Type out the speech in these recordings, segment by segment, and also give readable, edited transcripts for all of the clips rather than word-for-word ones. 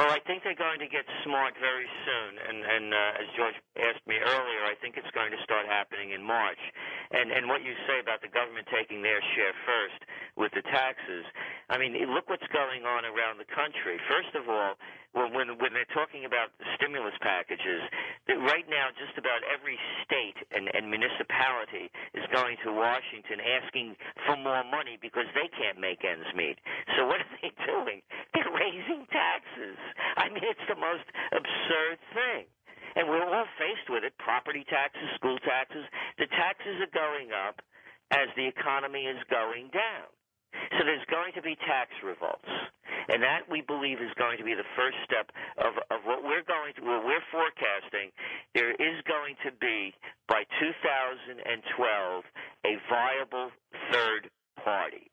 Well, I think they're going to get smart very soon, and as George asked me earlier, I think it's going to start happening in March. And what you say about the government taking their share first with the taxes, I mean, look what's going on around the country. First of all, when they're talking about stimulus packages, right now just about every state and municipality is going to Washington asking for more money because they can't make ends meet. So what are they doing? They're raising taxes. I mean, it's the most absurd thing. And we're all faced with it. Property taxes, school taxes. The taxes are going up as the economy is going down. So there's going to be tax revolts. And that, we believe, is going to be the first step of what we're forecasting. There is going to be, by 2012, a viable third party.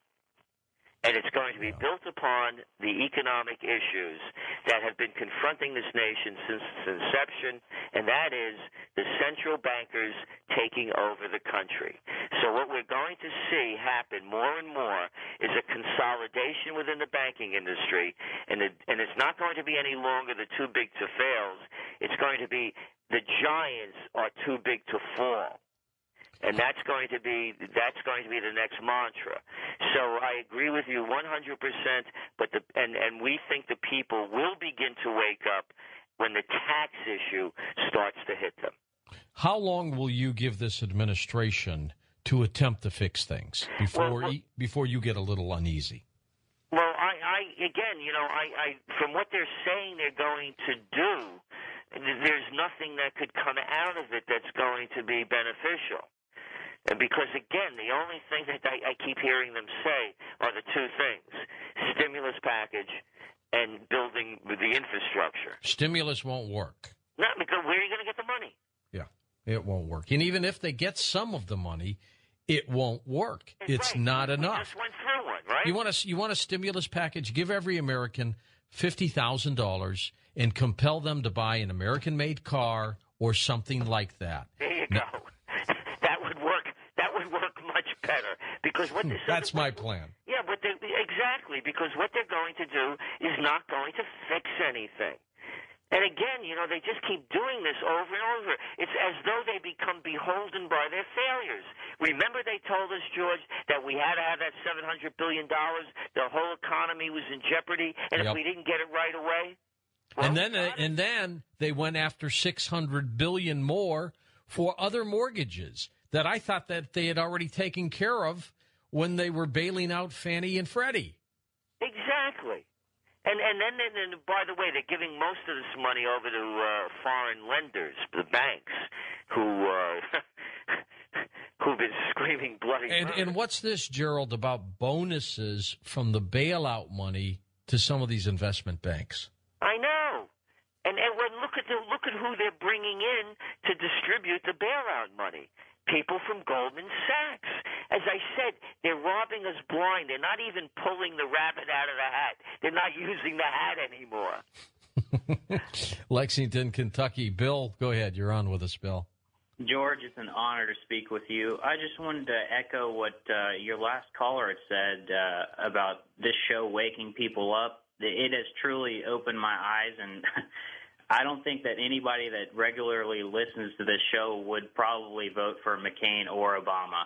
And it's going to be built upon the economic issues that have been confronting this nation since its inception, and that is the central bankers taking over the country. So what we're going to see happen more and more is a consolidation within the banking industry, and it's not going to be any longer the too big to fails. It's going to be the giants are too big to fall. And that's going to be the next mantra. So I agree with you 100%. But and we think the people will begin to wake up when the tax issue starts to hit them. How long will you give this administration to attempt to fix things before you get a little uneasy? Well, I from what they're saying they're going to do, there's nothing that could come out of it that's going to be beneficial. Because, again, the only thing that I keep hearing them say are the two things, stimulus package and building the infrastructure. Stimulus won't work. No, because where are you going to get the money? Yeah, it won't work. And even if they get some of the money, it won't work. It's not enough. We just went through one, right? You want a stimulus package? Give every American $50,000 and compel them to buy an American-made car or something like that. There you go. That would work. That would work much better because that's my plan. Yeah, but exactly, because what they're going to do is not going to fix anything. And again, they just keep doing this over and over. It's as though they become beholden by their failures. Remember they told us, George, that we had to have that $700 billion, the whole economy was in jeopardy, and if we didn't get it right away? Well, and then they went after $600 billion more for other mortgages that I thought that they had already taken care of when they were bailing out Fannie and Freddie. Exactly. And then, by the way, they're giving most of this money over to foreign lenders, the banks, who've been screaming bloody murder. And what's this, Gerald, about bonuses from the bailout money to some of these investment banks? I know. And look at who they're bringing in to distribute the bailout money. People from Goldman Sachs. As I said, they're robbing us blind. They're not even pulling the rabbit out of the hat. They're not using the hat anymore. Lexington, Kentucky. Bill, go ahead. You're on with us, Bill. George, it's an honor to speak with you. I just wanted to echo what your last caller had said about this show waking people up. It has truly opened my eyes, and I don't think that anybody that regularly listens to this show would probably vote for McCain or Obama.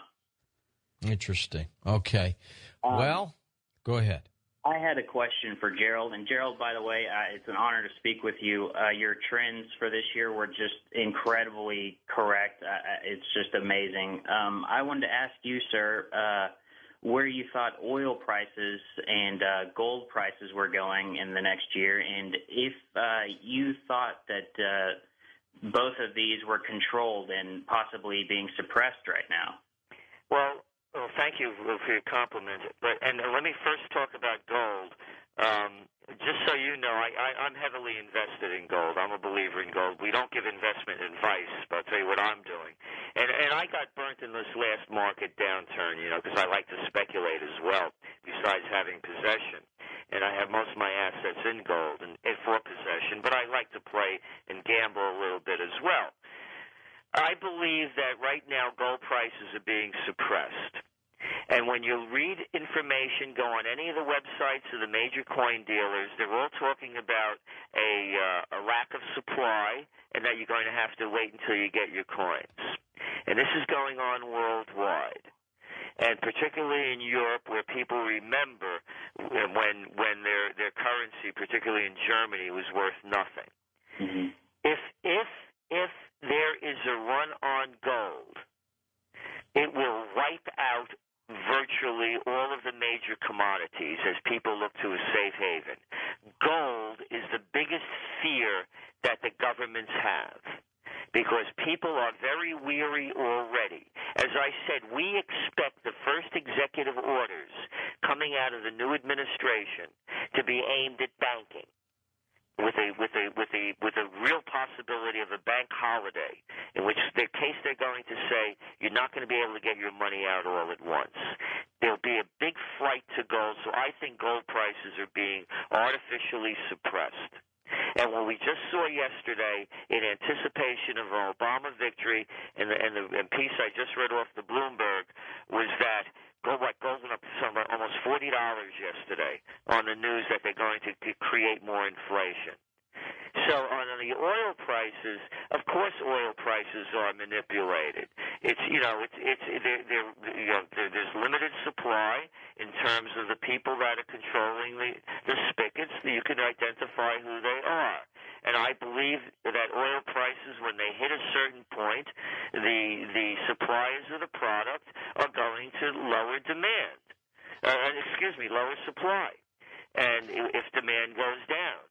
Interesting. Okay. Well, go ahead. I had a question for Gerald. And Gerald, by the way, it's an honor to speak with you. Your trends for this year were just incredibly correct. It's just amazing. I wanted to ask you, sir, where you thought oil prices and gold prices were going in the next year, and if you thought that both of these were controlled and possibly being suppressed right now. Well, thank you for your compliment. And let me first talk about gold. Just so you know, I'm heavily invested in gold. I'm a believer in gold. We don't give investment advice, but I'll tell you what I'm doing. And I got burnt in this last market downturn, because I like to speculate as well, besides having possession. And I have most of my assets in gold and for possession, but I like to play and gamble a little bit as well. I believe that right now gold prices are being suppressed. And when you read information, go on any of the websites of the major coin dealers, they're all talking about a lack of supply, and that you're going to have to wait until you get your coins. And this is going on worldwide, and particularly in Europe, where people remember when their currency, particularly in Germany, was worth nothing. Mm-hmm. If there is a run on gold, it will wipe out virtually all of the major commodities as people look to a safe haven. Gold is the biggest fear that the governments have, because people are very weary already. As I said, we expect the first executive orders coming out of the new administration to be aimed at banking, with a real possibility of a bank holiday, in which case they're going to say you're not going to be able to get your money out all at once. There'll be a big flight to gold, so I think gold prices are being artificially suppressed. And what we just saw yesterday, in anticipation of an Obama victory, and the piece I just read off the Bloomberg, was that gold went up to almost $40 yesterday on the news that they're going to create more inflation. So on the oil prices, of course, oil prices are manipulated. There's limited supply in terms of the people that are controlling the spigots. You can identify who they are. And I believe that oil prices, when they hit a certain point, the suppliers of the product are going to lower demand. Lower supply. And if demand goes down.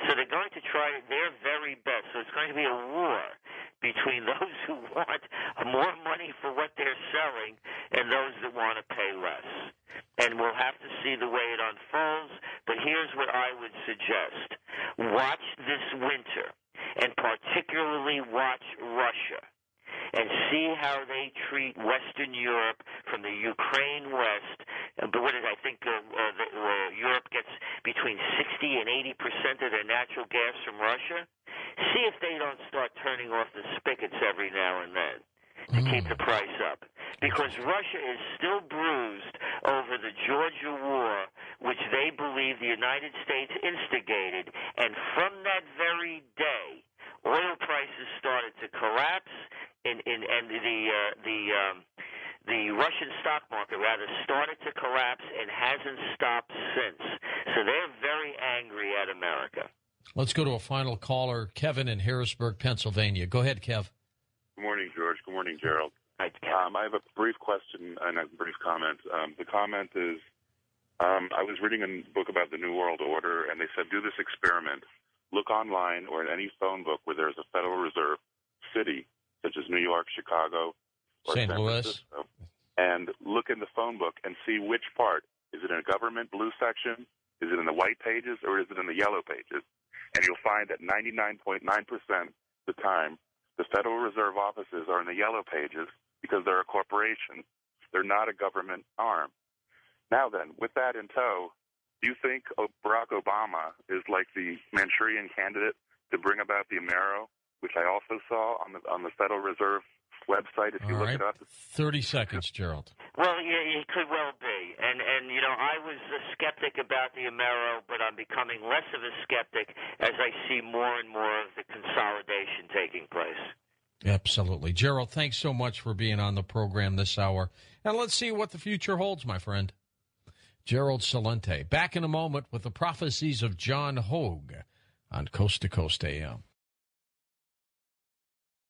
So they're going to try their very best. So it's going to be a war between those who want more money for what they're selling and those that want to pay less. And we'll have to see the way it unfolds. But here's what I would suggest. Watch this winter, and particularly watch Russia, and see how they treat Western Europe from the Ukraine west. But I think Europe gets between 60 and 80% of their natural gas from Russia. See if they don't start turning off the spigots every now and then to keep the price up. Because Russia is still bruised over the Georgia War, which they believe the United States instigated. And from that very day, oil prices started to collapse, and the Russian stock market started to collapse and hasn't stopped since. So they're very angry at America. Let's go to a final caller, Kevin in Harrisburg, Pennsylvania. Go ahead, Kev. Good morning, George. Good morning, Gerald. Hi, Kevin. I have a brief question and a brief comment. The comment is, I was reading a book about the New World Order, and they said, do this experiment. Look online or in any phone book where there's a Federal Reserve city, such as New York, Chicago, or St. Louis, Francisco, and look in the phone book and see which part. Is it in a government blue section? Is it in the white pages, or is it in the yellow pages? And you'll find that 99.9% of the time, the Federal Reserve offices are in the yellow pages because they're a corporation. They're not a government arm. Now then, with that in tow, do you think Barack Obama is like the Manchurian candidate to bring about the Amero, which I also saw on the Federal Reserve website, if you look it up? 30 seconds, Gerald. Well, yeah, he could well be. And I was a skeptic about the Amero, but I'm becoming less of a skeptic as I see more and more of the consolidation taking place. Absolutely. Gerald, thanks so much for being on the program this hour. And let's see what the future holds, my friend. Gerald Celente. Back in a moment with the prophecies of John Hogue on Coast to Coast AM.